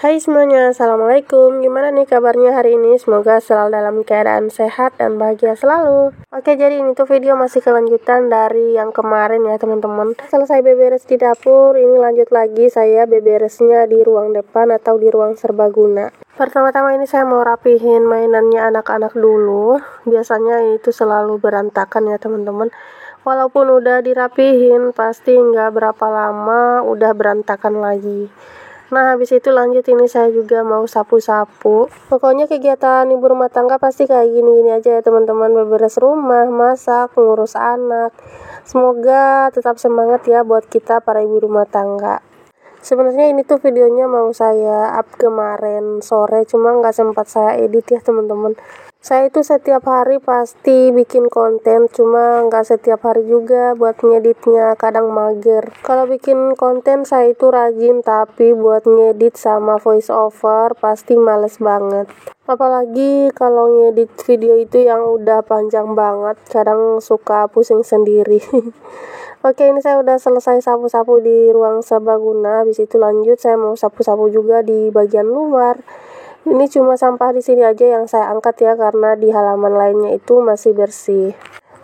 Hai semuanya, Assalamualaikum. Gimana nih kabarnya hari ini? Semoga selalu dalam keadaan sehat dan bahagia selalu. Oke, jadi ini tuh video masih kelanjutan dari yang kemarin ya teman-teman. Selesai beberes di dapur, ini lanjut lagi saya beberesnya di ruang depan atau di ruang serbaguna. Pertama-tama ini saya mau rapihin mainannya anak-anak dulu. Biasanya itu selalu berantakan ya teman-teman. Walaupun udah dirapihin, pasti nggak berapa lama udah berantakan lagi. Nah, habis itu lanjut ini saya juga mau sapu-sapu. Pokoknya kegiatan ibu rumah tangga pasti kayak gini-gini aja ya teman-teman. Beberes rumah, masak, ngurus anak. Semoga tetap semangat ya buat kita para ibu rumah tangga. Sebenarnya ini tuh videonya mau saya up kemarin sore, cuma nggak sempat saya edit ya teman-teman. Saya itu setiap hari pasti bikin konten, cuma nggak setiap hari juga buat ngeditnya, kadang mager. Kalau bikin konten saya itu rajin, tapi buat ngedit sama voice over pasti males banget. Apalagi kalau ngedit video itu yang udah panjang banget, kadang suka pusing sendiri. Oke, ini saya udah selesai sapu-sapu di ruang serbaguna. Habis itu lanjut saya mau sapu-sapu juga di bagian luar. Ini cuma sampah di sini aja yang saya angkat ya, karena di halaman lainnya itu masih bersih.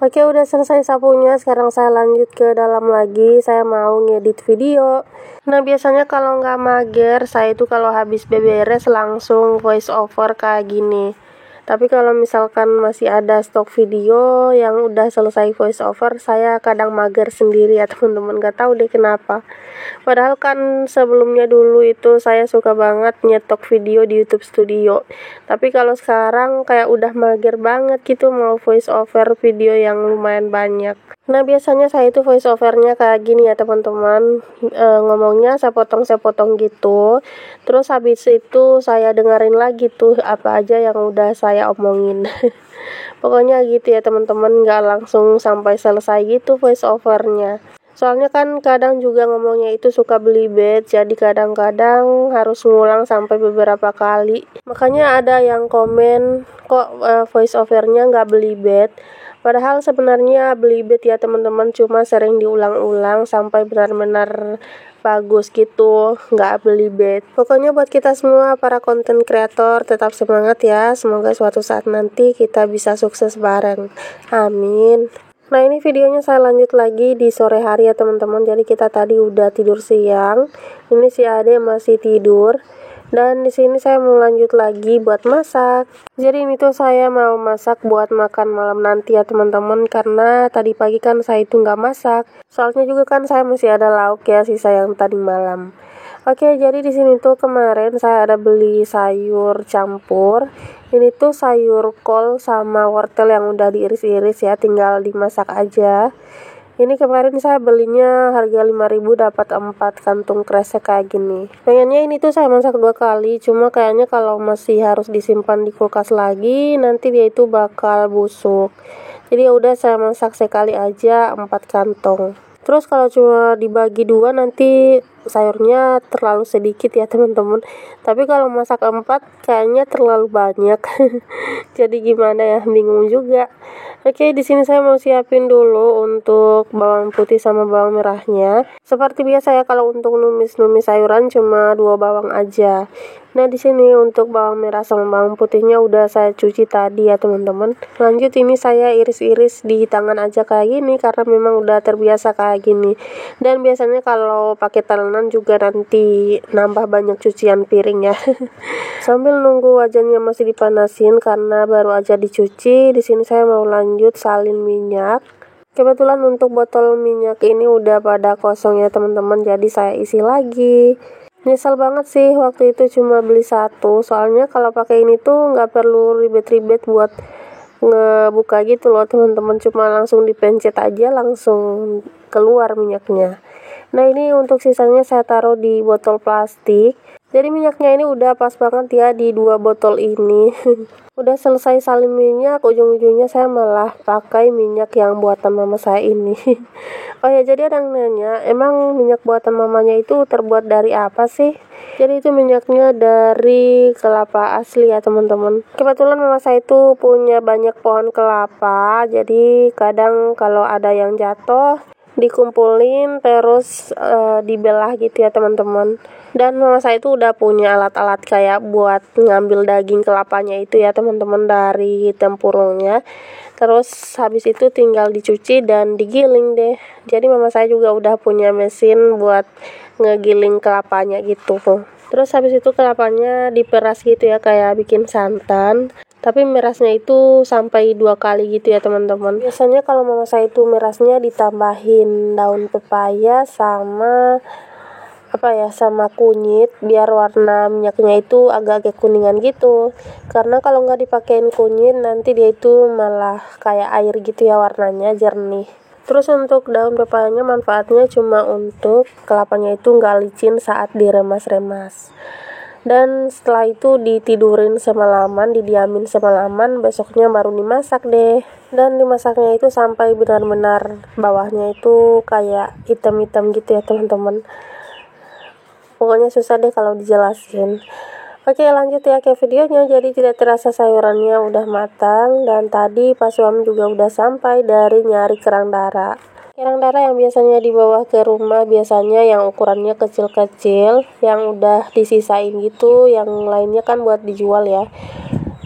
Oke, udah selesai sapunya. Sekarang saya lanjut ke dalam lagi. Saya mau ngedit video. Nah, biasanya kalau nggak mager, saya itu kalau habis beberes langsung voice over kayak gini. Tapi kalau misalkan masih ada stok video yang udah selesai voice over, saya kadang mager sendiri ya teman-teman, gak tahu deh kenapa. Padahal kan sebelumnya dulu itu saya suka banget nyetok video di YouTube Studio. Tapi kalau sekarang kayak udah mager banget gitu mau voice over video yang lumayan banyak. Nah, biasanya saya itu voice overnya kayak gini ya teman-teman. Ngomongnya saya potong gitu. Terus habis itu saya dengerin lagi tuh apa aja yang udah saya omongin. Pokoknya gitu ya teman-teman, nggak langsung sampai selesai gitu voice overnya. Soalnya kan kadang juga ngomongnya itu suka belibet, jadi kadang-kadang harus ngulang sampai beberapa kali. Makanya ada yang komen kok voice overnya nggak belibet. Padahal sebenarnya belibet ya teman-teman, cuma sering diulang-ulang sampai benar-benar bagus gitu, nggak belibet. Pokoknya buat kita semua para konten kreator tetap semangat ya. Semoga suatu saat nanti kita bisa sukses bareng. Amin. Nah, ini videonya saya lanjut lagi di sore hari ya teman-teman. Jadi kita tadi udah tidur siang. Ini si Ade masih tidur. Dan di sini saya mau lanjut lagi buat masak. Jadi ini tuh saya mau masak buat makan malam nanti ya teman-teman, karena tadi pagi kan saya itu nggak masak. Soalnya juga kan saya masih ada lauk ya sisa yang tadi malam. Oke, jadi di sini tuh kemarin saya ada beli sayur campur. Ini tuh sayur kol sama wortel yang udah diiris-iris ya, tinggal dimasak aja. Ini kemarin saya belinya harga 5.000 dapat 4 kantung kresek kayak gini. Pengennya ini tuh saya masak 2 kali, cuma kayaknya kalau masih harus disimpan di kulkas lagi, nanti dia itu bakal busuk. Jadi ya udah saya masak sekali aja 4 kantong. Terus kalau cuma dibagi 2 nanti sayurnya terlalu sedikit ya teman-teman. Tapi kalau masak 4 kayaknya terlalu banyak. Jadi gimana ya, bingung juga. Oke, di sini saya mau siapin dulu untuk bawang putih sama bawang merahnya. Seperti biasa ya, kalau untuk numis-numis sayuran cuma 2 bawang aja. Nah, di sini untuk bawang merah sama bawang putihnya udah saya cuci tadi ya teman-teman. Lanjut ini saya iris-iris di tangan aja kayak gini karena memang udah terbiasa kayak gini. Dan biasanya kalau pakai tangan juga nanti nambah banyak cucian piring ya. Sambil nunggu wajannya masih dipanasin karena baru aja dicuci, di sini saya mau lanjut salin minyak. Kebetulan untuk botol minyak ini udah pada kosong ya teman-teman, jadi saya isi lagi. Nyesel banget sih waktu itu cuma beli 1, soalnya kalau pakai ini tuh nggak perlu ribet-ribet buat ngebuka gitu loh teman-teman, cuma langsung dipencet aja langsung keluar minyaknya. Nah, ini untuk sisanya saya taruh di botol plastik. Jadi minyaknya ini udah pas banget ya di 2 botol ini. Udah selesai salin minyak, ujung-ujungnya saya malah pakai minyak yang buatan mama saya ini. Oh ya, jadi ada yang nanya, emang minyak buatan mamanya itu terbuat dari apa sih? Jadi itu minyaknya dari kelapa asli ya teman-teman. Kebetulan mama saya itu punya banyak pohon kelapa, jadi kadang kalau ada yang jatuh, dikumpulin terus dibelah gitu ya teman-teman. Dan mama saya itu udah punya alat-alat kayak buat ngambil daging kelapanya itu ya teman-teman, dari tempurungnya. Terus habis itu tinggal dicuci dan digiling deh. Jadi mama saya juga udah punya mesin buat ngegiling kelapanya gitu. Terus habis itu kelapanya diperas gitu ya, kayak bikin santan. Tapi merasnya itu sampai 2 kali gitu ya teman-teman. Biasanya kalau mama saya itu merasnya ditambahin daun pepaya sama sama kunyit, biar warna minyaknya itu agak-agak kuningan gitu. Karena kalau nggak dipakein kunyit nanti dia itu malah kayak air gitu ya, warnanya jernih. Terus untuk daun pepayanya manfaatnya cuma untuk kelapanya itu nggak licin saat diremas-remas. Dan setelah itu ditidurin semalaman, didiamin semalaman, besoknya baru dimasak deh. Dan dimasaknya itu sampai benar-benar bawahnya itu kayak hitam-hitam gitu ya teman-teman. Pokoknya susah deh kalau dijelasin. Oke, lanjut ya ke videonya. Jadi tidak terasa sayurannya udah matang, dan tadi Pak Suami juga udah sampai dari nyari kerang darah. Kerang darah yang biasanya dibawa ke rumah biasanya yang ukurannya kecil-kecil, yang udah disisain gitu, yang lainnya kan buat dijual ya.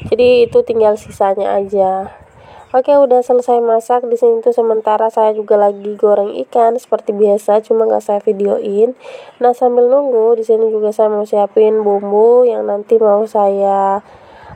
Jadi itu tinggal sisanya aja. Oke, udah selesai masak. Di sini tuh sementara saya juga lagi goreng ikan seperti biasa, cuma nggak saya videoin. Nah, sambil nunggu di sini juga saya mau siapin bumbu yang nanti mau saya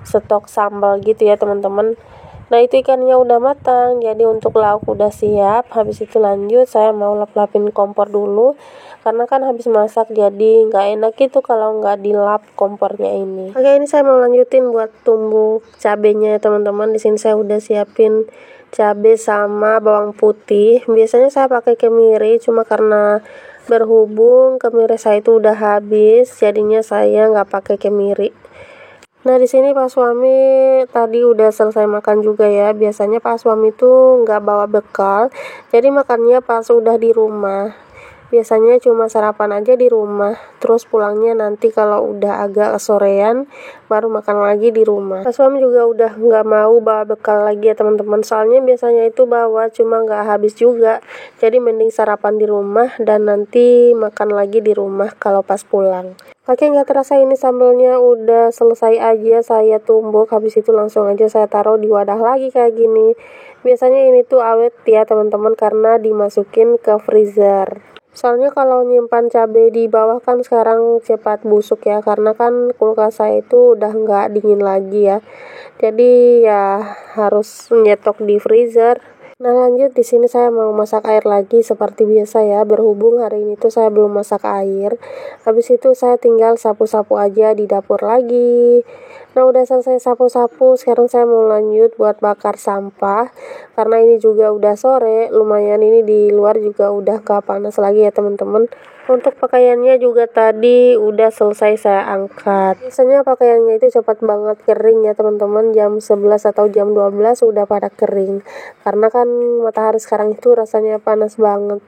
stok sambal gitu ya teman-teman. Nah, itu ikannya udah matang, jadi untuk lauk udah siap. Habis itu lanjut saya mau lap-lapin kompor dulu, karena kan habis masak jadi nggak enak gitu kalau nggak dilap kompornya ini. Oke, ini saya mau lanjutin buat tumbuk cabenya ya teman-teman. Di sini saya udah siapin cabai sama bawang putih. Biasanya saya pakai kemiri, cuma karena berhubung kemiri saya itu udah habis, jadinya saya nggak pakai kemiri. Nah, di sini Pak Suami tadi udah selesai makan juga ya. Biasanya Pak Suami tuh nggak bawa bekal, jadi makannya pas udah di rumah. Biasanya cuma sarapan aja di rumah, terus pulangnya nanti kalau udah agak sorean baru makan lagi di rumah. Pak Suami juga udah nggak mau bawa bekal lagi ya teman-teman, soalnya biasanya itu bawa cuma nggak habis juga. Jadi mending sarapan di rumah dan nanti makan lagi di rumah kalau pas pulang. Oke, nggak terasa ini sambelnya udah selesai aja saya tumbuk. Habis itu langsung aja saya taruh di wadah lagi kayak gini. Biasanya ini tuh awet ya teman-teman, karena dimasukin ke freezer. Soalnya kalau nyimpan cabai di bawah kan sekarang cepat busuk ya, karena kan kulkas saya itu udah nggak dingin lagi ya. Jadi ya harus nyetok di freezer. Nah, lanjut di sini saya mau masak air lagi seperti biasa ya. Berhubung hari ini tuh saya belum masak air. Habis itu saya tinggal sapu-sapu aja di dapur lagi. Nah, udah selesai sapu-sapu, sekarang saya mau lanjut buat bakar sampah. Karena ini juga udah sore, lumayan ini di luar juga udah gak panas lagi ya teman-teman. Untuk pakaiannya juga tadi udah selesai saya angkat. Biasanya pakaiannya itu cepat banget kering ya teman-teman, jam 11 atau jam 12 udah pada kering. Karena kan matahari sekarang itu rasanya panas banget.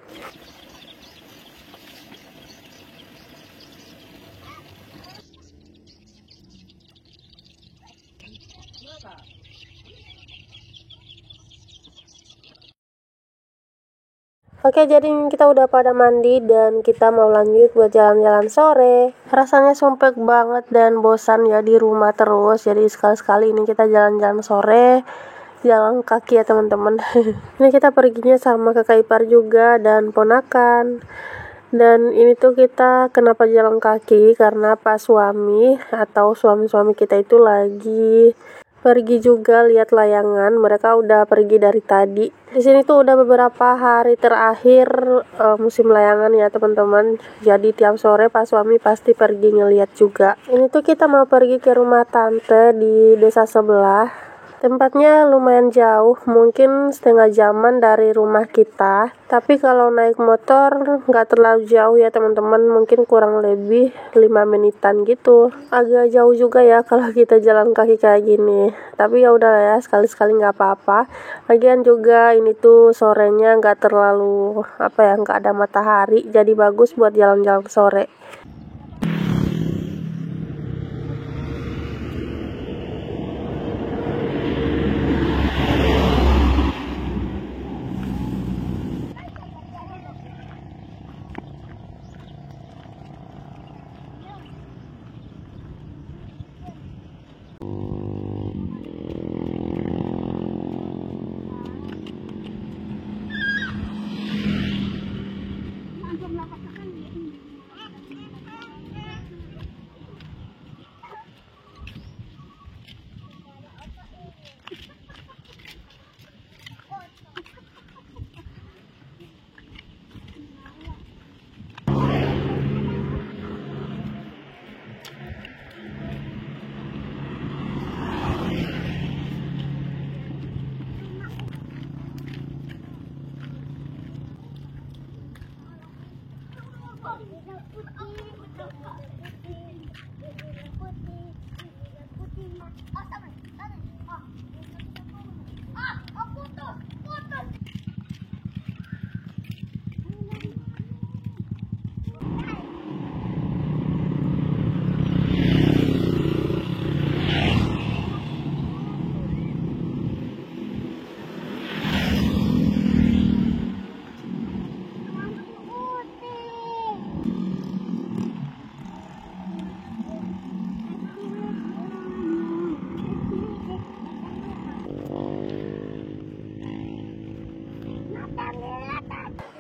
Oke, jadi kita udah pada mandi dan kita mau lanjut buat jalan-jalan sore. Rasanya sumpek banget dan bosan ya di rumah terus. Jadi sekali-sekali ini kita jalan-jalan sore, jalan kaki ya teman-teman. Ini kita perginya sama kakak ipar juga dan ponakan. Dan ini tuh kita kenapa jalan kaki, karena Pak Suami atau suami-suami kita itu lagi pergi juga lihat layangan. Mereka udah pergi dari tadi. Di sini tuh udah beberapa hari terakhir musim layangan ya teman-teman. Jadi tiap sore Pak Suami pasti pergi ngeliat juga. Ini tuh kita mau pergi ke rumah tante di desa sebelah. Tempatnya lumayan jauh, mungkin setengah jaman dari rumah kita. Tapi kalau naik motor nggak terlalu jauh ya teman-teman, mungkin kurang lebih 5 menitan gitu. Agak jauh juga ya kalau kita jalan kaki kayak gini. Tapi ya udah ya, sekali-sekali nggak apa-apa. Lagian juga ini tuh sorenya nggak terlalu nggak ada matahari, jadi bagus buat jalan-jalan sore.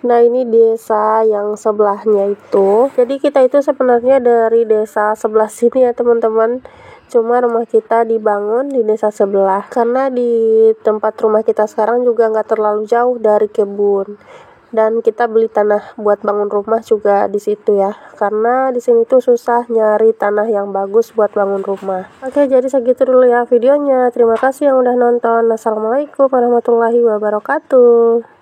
Nah, ini desa yang sebelahnya itu. Jadi kita itu sebenarnya dari desa sebelah sini ya teman-teman. Cuma rumah kita dibangun di desa sebelah. Karena di tempat rumah kita sekarang juga nggak terlalu jauh dari kebun. Dan kita beli tanah buat bangun rumah juga di situ ya. Karena di sini tuh susah nyari tanah yang bagus buat bangun rumah. Oke, jadi segitu dulu ya videonya. Terima kasih yang udah nonton. Assalamualaikum warahmatullahi wabarakatuh.